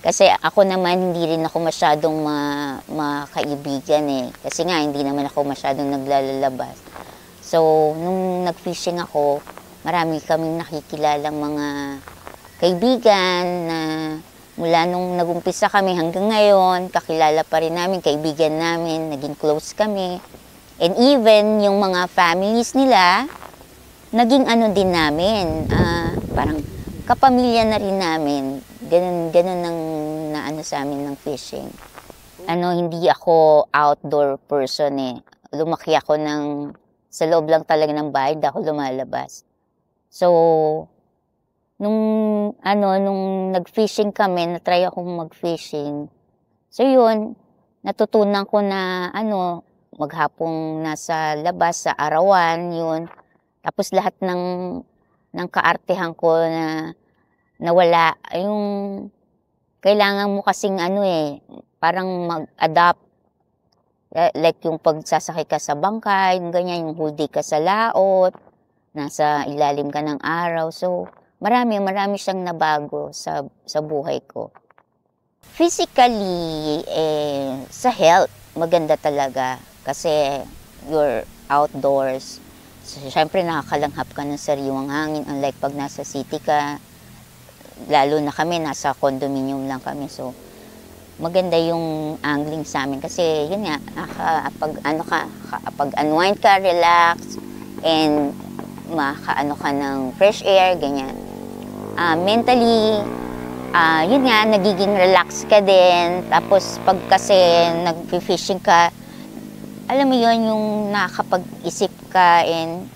Kasi ako naman, hindi rin ako masyadong makaibigan eh. Kasi nga, hindi naman ako masyadong naglalabas. So, nung nag-fishing ako, marami kaming nakikilalang mga kaibigan na mula nung nag-umpisa kami hanggang ngayon, kakilala pa rin namin, kaibigan namin, naging close kami. And even yung mga families nila, naging ano din namin, parang kapamilya na rin namin. Ganun ang naano sa amin ng fishing. Hindi ako outdoor person eh. Lumaki ako sa loob lang talaga ng bahay, di ako lumalabas. So, nung nag-fishing kami, na-try akong mag-fishing. So yun, natutunan ko na maghapong nasa labas, sa arawan, yun. Tapos lahat ng kaartehan ko na nawala, yung kailangan mo kasing parang mag-adapt. Like yung pagsasakay ka sa bangkay, yung ganyan, yung huli ka sa laot, nasa ilalim ka ng araw. So, marami siyang nabago sa buhay ko. Physically, sa health, maganda talaga. Kasi you're outdoors. So, syempre, nakakalanghap ka ng sariwang hangin. Unlike pag nasa city ka, lalo na kami, nasa condominium lang kami. So, maganda yung angling sa amin. Kasi, yun nga, pag unwind ka, relax, and makaano ka ng fresh air, ganyan. Mentally, yun nga, nagiging relax ka din. Tapos, pag kasi nag-fishing ka, alam mo yun, yung nakakapag-isip ka, and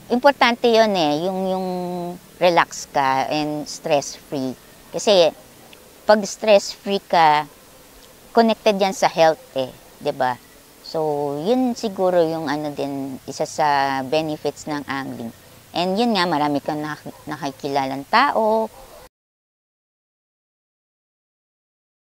importante yun yung relax ka and stress-free. Kasi, pag stress-free ka, connected yan sa health diba? So, yun siguro yung din, isa sa benefits ng angling. And yun nga, marami kang nakikilalang tao,